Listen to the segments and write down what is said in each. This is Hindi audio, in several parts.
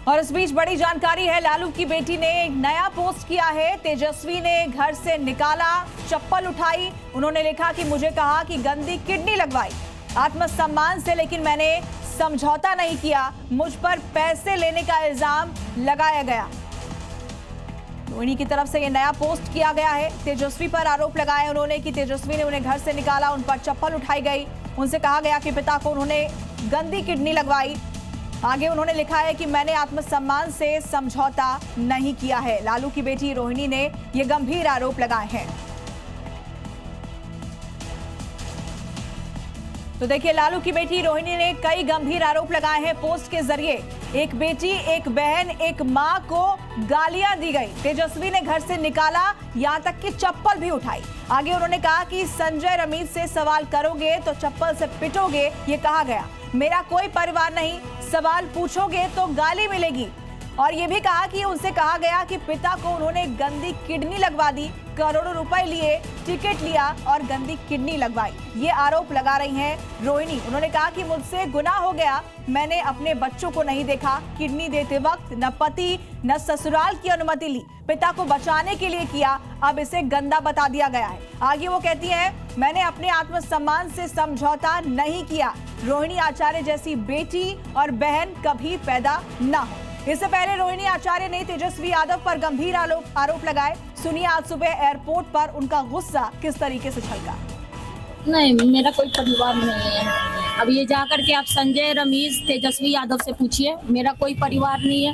और इस बीच बड़ी जानकारी है, लालू की बेटी ने एक नया पोस्ट किया है। तेजस्वी ने घर से निकाला, चप्पल उठाई, उन्होंने लिखा कि मुझे कहा कि गंदी किडनी लगवाई आत्मसम्मान से, लेकिन मैंने समझौता नहीं किया, मुझ पर पैसे लेने का इल्जाम लगाया गया। रोहिणी की तरफ से यह नया पोस्ट किया गया है। तेजस्वी पर आरोप लगाए उन्होंने कि तेजस्वी ने उन्हें घर से निकाला, उन पर चप्पल उठाई गई, उनसे कहा गया कि पिता को उन्होंने गंदी किडनी लगवाई। आगे उन्होंने लिखा है कि मैंने आत्मसम्मान से समझौता नहीं किया है। लालू की बेटी रोहिणी ने ये गंभीर आरोप लगाए हैं। तो देखिए, लालू की बेटी रोहिणी ने कई गंभीर आरोप लगाए हैं पोस्ट के जरिए। एक बेटी, एक बहन, एक मां को गालियां दी गई, तेजस्वी ने घर से निकाला, यहां तक कि चप्पल भी उठाई। आगे उन्होंने कहा कि संजय रमीज से सवाल करोगे तो चप्पल से पिटोगे, ये कहा गया। मेरा कोई परिवार नहीं, सवाल पूछोगे तो गाली मिलेगी। और ये भी कहा कि उनसे कहा गया कि पिता को उन्होंने गंदी किडनी लगवा दी, करोड़ों रुपए लिए, टिकट लिया और गंदी किडनी लगवाई। ये आरोप लगा रही हैं रोहिणी। उन्होंने कहा कि मुझसे गुनाह हो गया, मैंने अपने बच्चों को नहीं देखा, किडनी देते वक्त न पति न ससुराल की अनुमति ली, पिता को बचाने के लिए किया, अब इसे गंदा बता दिया गया है। आगे वो कहती है, मैंने अपने आत्मसम्मान से समझौता नहीं किया, रोहिणी आचार्य जैसी बेटी और बहन कभी पैदा न हो। इससे पहले रोहिणी आचार्य ने तेजस्वी यादव पर गंभीर आरोप लगाए। सुनिए आज सुबह एयरपोर्ट पर उनका गुस्सा किस तरीके से छलका। नहीं, मेरा कोई परिवार नहीं है। अब ये जाकर के आप संजय रमीज तेजस्वी यादव से पूछिए, मेरा कोई परिवार नहीं है।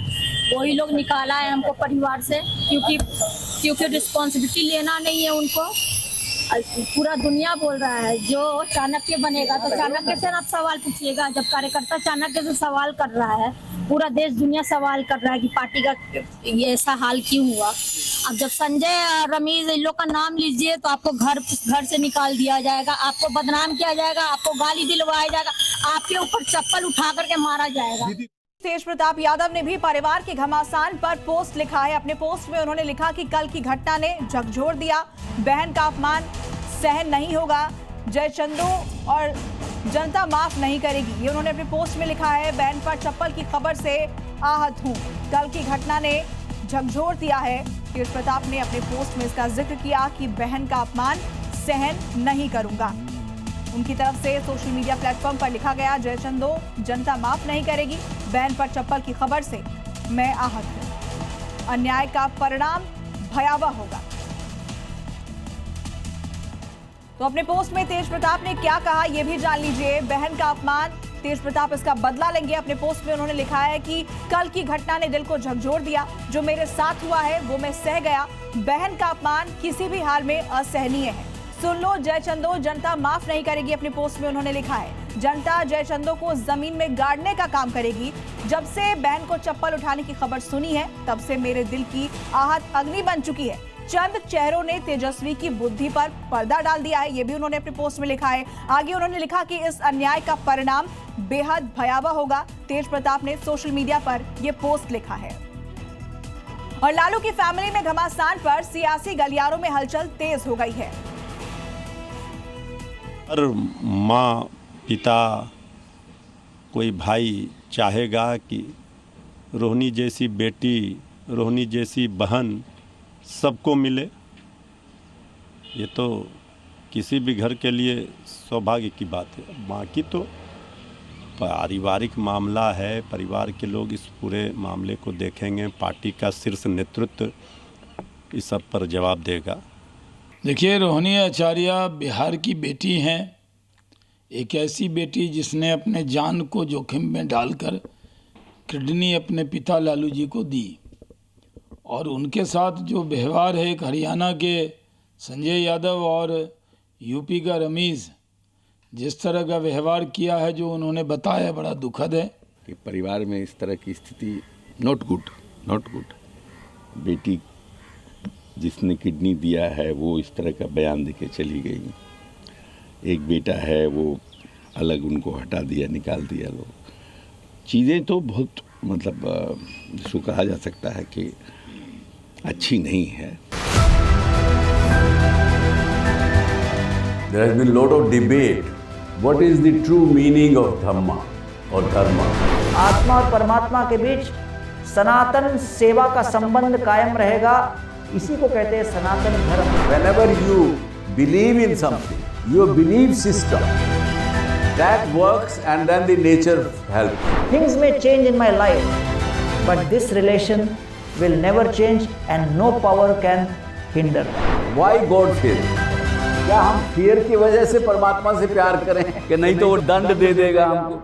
वही लोग निकाला है हमको परिवार से, क्योंकि रिस्पॉन्सिबिलिटी लेना नहीं है उनको। पूरा दुनिया बोल रहा है जो चाणक्य बनेगा तो चाणक्य से आप सवाल पूछिएगा। जब कार्यकर्ता चाणक्य से सवाल कर रहा है, पूरा देश दुनिया सवाल कर रहा है कि पार्टी का ये ऐसा हाल क्यों हुआ। अब जब संजय रमीज इन लोग का नाम लीजिए तो आपको घर से निकाल दिया जाएगा, आपको बदनाम किया जाएगा, आपको गाली दिलवाया जाएगा, आपके ऊपर चप्पल उठा करके मारा जाएगा। तेज प्रताप यादव ने भी परिवार के घमासान पर पोस्ट लिखा है। अपने पोस्ट में उन्होंने लिखा कि कल की घटना ने झकझोर दिया, बहन का अपमान सहन नहीं होगा, जय चंदू और जनता माफ नहीं करेगी, ये उन्होंने अपने पोस्ट में लिखा है। बहन पर चप्पल की खबर से आहत हूं, कल की घटना ने झकझोर दिया है। तेज प्रताप ने अपने पोस्ट में इसका जिक्र किया कि बहन का अपमान सहन नहीं करूंगा। उनकी तरफ से सोशल मीडिया प्लेटफॉर्म पर लिखा गया, जय चंदो, जनता माफ नहीं करेगी, बहन पर चप्पल की खबर से मैं आहत हूं, अन्याय का परिणाम भयावह होगा। तो अपने पोस्ट में तेज प्रताप ने क्या कहा ये भी जान लीजिए। बहन का अपमान, तेज प्रताप इसका बदला लेंगे। अपने पोस्ट में उन्होंने लिखा है कि कल की घटना ने दिल को झकझोर दिया, जो मेरे साथ हुआ है वो मैं सह गया, बहन का अपमान किसी भी हाल में असहनीय है। सुन लो जय चंदो, जनता माफ नहीं करेगी। अपने पोस्ट में उन्होंने लिखा है, जनता जय चंदो को जमीन में गाड़ने का काम करेगी। जब से बहन को चप्पल उठाने की खबर सुनी है तब से मेरे दिल की आहत अग्नि बन चुकी है। चंद चेहरों ने तेजस्वी की बुद्धि पर पर्दा डाल दिया है, ये भी उन्होंने अपने पोस्ट में लिखा है। आगे उन्होंने लिखा कि इस अन्याय का परिणाम बेहद भयावह होगा। तेज प्रताप ने सोशल मीडिया पर यह पोस्ट लिखा है। और लालू की फैमिली में घमासान पर सियासी गलियारों में हलचल तेज हो गई है। हर माँ, पिता, कोई भाई चाहेगा कि रोहिणी जैसी बेटी, रोहिणी जैसी बहन सबको मिले। ये तो किसी भी घर के लिए सौभाग्य की बात है। बाकी तो पारिवारिक मामला है, परिवार के लोग इस पूरे मामले को देखेंगे, पार्टी का शीर्ष नेतृत्व इस सब पर जवाब देगा। देखिए, रोहिणी आचार्य बिहार की बेटी हैं, एक ऐसी बेटी जिसने अपने जान को जोखिम में डालकर किडनी अपने पिता लालू जी को दी, और उनके साथ जो व्यवहार है, एक हरियाणा के संजय यादव और यूपी का रमीज जिस तरह का व्यवहार किया है, जो उन्होंने बताया, बड़ा दुखद है कि परिवार में इस तरह की स्थिति नॉट गुड। बेटी जिसने किडनी दिया है वो इस तरह का बयान देके चली गई। एक बेटा है वो अलग, उनको हटा दिया, निकाल दिया लोग। चीज़ें तो बहुत जिसको कहा जा सकता है कि अच्छी नहीं है। There has been lot of debate. What is the true meaning of dhamma or dharma? आत्मा और परमात्मा के बीच सनातन सेवा का संबंध कायम रहेगा। इसी को कहते हैं सनातन धर्म। Whenever you believe in something, your belief system, that works and then the nature helps. Things may change in my life, but this relation will never change and no power can hinder. Why God fear? क्या हम fear की वजह से परमात्मा से प्यार करें कि नहीं तो वो दंड दे देगा हमको?